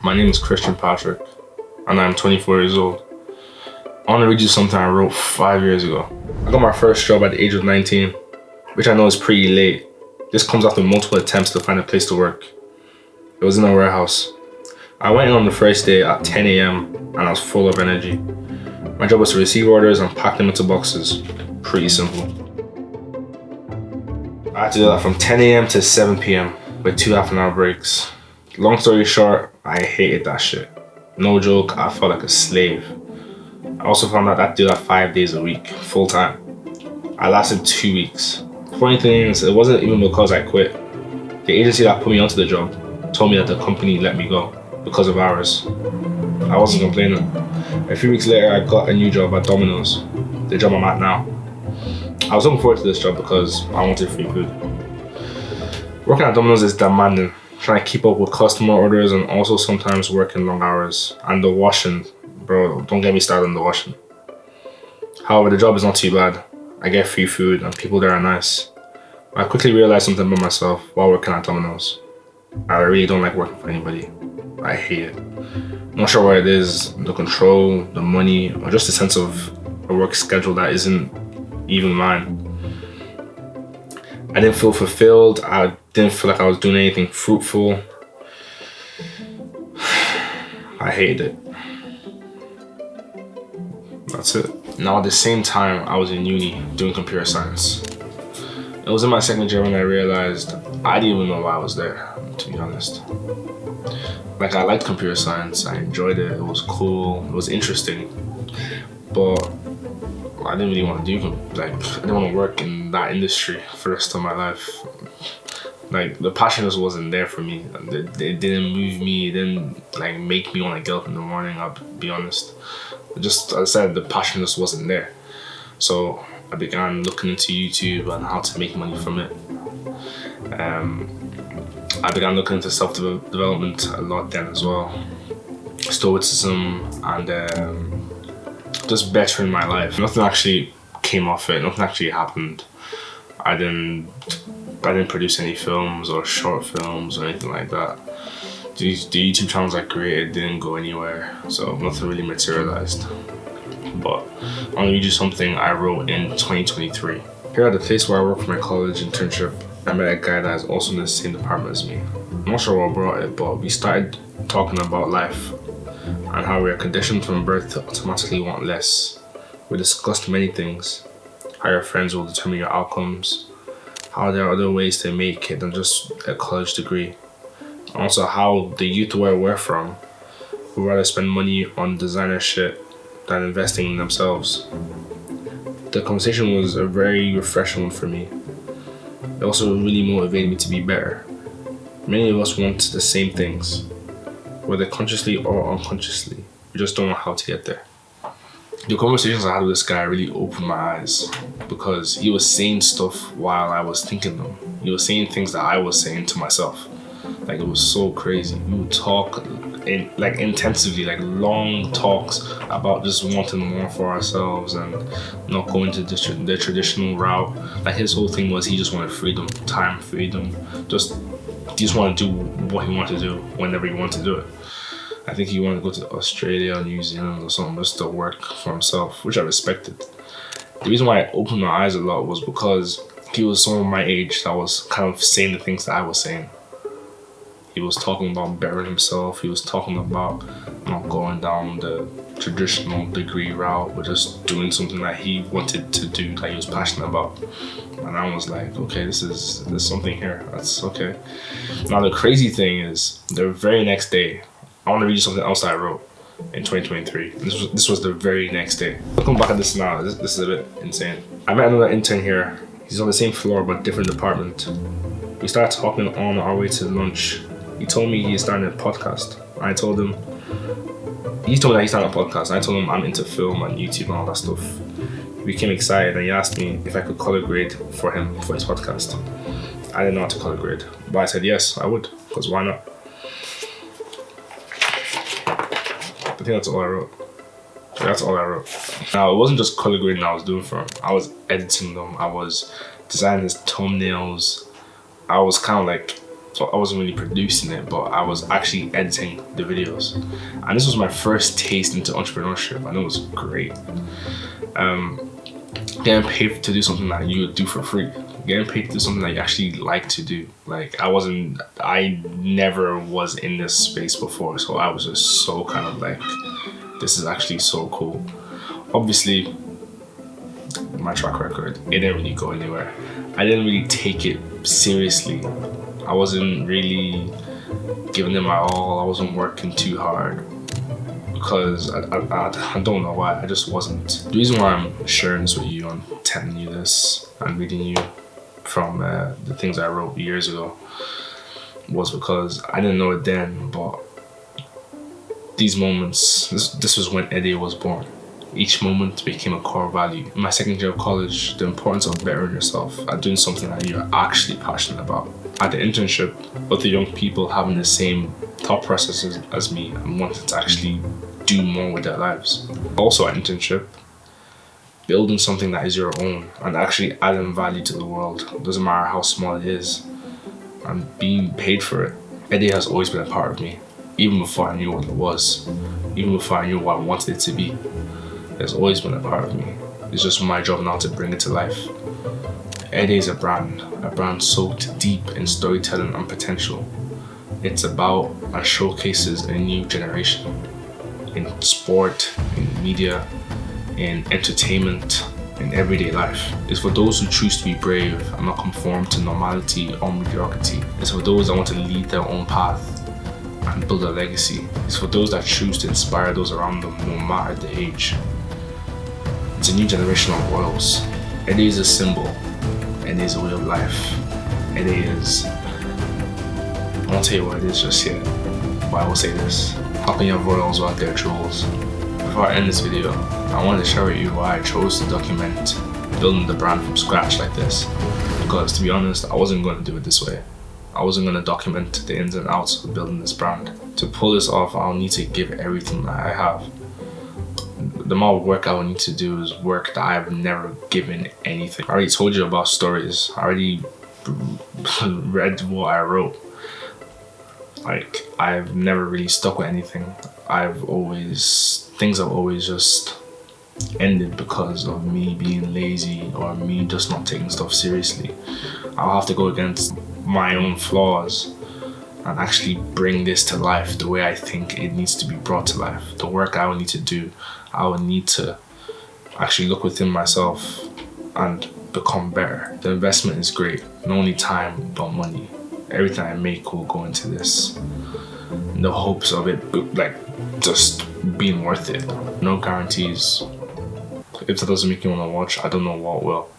My name is Christian Patrick, and I'm 24 years old. I want to read you something I wrote 5 years ago. I got my first job at the age of 19, which I know is pretty late. This comes after multiple attempts to find a place to work. It was in a warehouse. I went in on the first day at 10 a.m. and I was full of energy. My job was to receive orders and pack them into boxes. Pretty simple. I had to do that from 10 a.m. to 7 p.m. with 2 half-an-hour breaks. Long story short, I hated that shit. No joke, I felt like a slave. I also found out I had to do that 5 days a week, full time. I lasted 2 weeks. Funny thing is, it wasn't even because I quit. The agency that put me onto the job told me that the company let me go because of hours. I wasn't complaining. A few weeks later, I got a new job at Domino's, the job I'm at now. I was looking forward to this job because I wanted free food. Working at Domino's is demanding, trying to keep up with customer orders and also sometimes working long hours. And the washing, bro, don't get me started on the washing. However, the job is not too bad. I get free food and people there are nice. I quickly realized something about myself while working at Domino's. I really don't like working for anybody. I hate it. Not sure what it is, the control, the money, or just a sense of a work schedule that isn't even mine. I didn't feel fulfilled. I didn't feel like I was doing anything fruitful. I hated it. That's it. Now at the same time, I was in uni doing computer science. It was in my second year when I realized I didn't even know why I was there, to be honest. Like, I liked computer science, I enjoyed it, it was cool, it was interesting. But I didn't really want to I didn't want to work in that industry for the rest of my life. Like, the passion just wasn't there for me. It didn't move me, it didn't make me want to get up in the morning, I'll be honest. Just, as I said, the passion just wasn't there. So I began looking into YouTube and how to make money from it. I began looking into self-development a lot then as well. Stoicism and just bettering my life. Nothing actually came off it, nothing actually happened. I didn't produce any films or short films or anything like that. The YouTube channels I created didn't go anywhere, so nothing really materialized. But I'm gonna read you something I wrote in 2023. Here at the place where I work for my college internship, I met a guy that is also in the same department as me. I'm not sure what brought it, but we started talking about life and how we are conditioned from birth to automatically want less. We discussed many things. How your friends will determine your outcomes, how there are other ways to make it than just a college degree. Also how the youth where we're from would rather spend money on designer shit than investing in themselves. The conversation was a very refreshing one for me. It also really motivated me to be better. Many of us want the same things, whether consciously or unconsciously. We just don't know how to get there. The conversations I had with this guy really opened my eyes because he was saying stuff while I was thinking them. He was saying things that I was saying to myself. Like, it was so crazy. We would talk intensively, long talks about just wanting more for ourselves and not going to the traditional route. Like, his whole thing was he just wanted freedom, time, freedom. He just wanted to do what he wanted to do whenever he wanted to do it. I think he wanted to go to Australia or New Zealand or something just to work for himself, which I respected. The reason why I opened my eyes a lot was because he was someone my age that was kind of saying the things that I was saying. He was talking about bettering himself. He was talking about not going down the traditional degree route, but just doing something that he wanted to do, that he was passionate about. And I was like, okay, there's something here. That's okay. Now the crazy thing is, the very next day, I want to read you something else that I wrote in 2023. This was the very next day. Looking back at this now, this is a bit insane. I met another intern here. He's on the same floor but different department. We started talking on our way to lunch. He told me he started a podcast. He told me that he started a podcast. I told him I'm into film and YouTube and all that stuff. He became excited and he asked me if I could color grade for him for his podcast. I didn't know how to color grade, but I said yes, I would, because why not? I think that's all I wrote. Now, it wasn't just color grading I was doing for him. I was editing them. I was designing his thumbnails. I was kind of So I wasn't really producing it, but I was actually editing the videos. And this was my first taste into entrepreneurship, and it was great. Getting paid to do something that you would do for free. Getting paid to do something that you actually like to do. Like I never was in this space before, so I was just so kind of like, this is actually so cool. Obviously, my track record, it didn't really go anywhere. I didn't really take it seriously. I wasn't really giving it my all. I wasn't working too hard because I don't know why. I just wasn't. The reason why I'm sharing this with you, I'm telling you this and reading you from the things I wrote years ago, was because I didn't know it then, but these moments, this was when EDE was born. Each moment became a core value. In my second year of college, the importance of bettering yourself at doing something that you're actually passionate about. At the internship, other young people having the same thought processes as me and wanted to actually do more with their lives. Also at internship, building something that is your own and actually adding value to the world, doesn't matter how small it is, and being paid for it. EDE has always been a part of me, even before I knew what it was, even before I knew what I wanted it to be. It's always been a part of me. It's just my job now to bring it to life. EDE is a brand soaked deep in storytelling and potential. It's about and showcases a new generation in sport, in media, in entertainment, in everyday life. It's for those who choose to be brave and not conform to normality or mediocrity. It's for those that want to lead their own path and build a legacy. It's for those that choose to inspire those around them, no matter the age. It's a new generation of royals. EDE is a symbol. EDE is a way of life. EDE is... I won't tell you what it is just yet, but I will say this. How can you have royals without their trolls? Before I end this video, I wanted to share with you why I chose to document building the brand from scratch like this. Because to be honest, I wasn't going to do it this way. I wasn't going to document the ins and outs of building this brand. To pull this off, I'll need to give everything that I have. The more work I will need to do is work that I have never given anything. I already told you about stories. I already read what I wrote. Like, I've never really stuck with anything. Things have always just ended because of me being lazy or me just not taking stuff seriously. I'll have to go against my own flaws and actually bring this to life the way I think it needs to be brought to life. The work I will need to do, I will need to actually look within myself and become better. The investment is great, not only time but money. Everything I make will go into this in the hopes of it like just being worth it. No guarantees. If that doesn't make you want to watch, I don't know what will.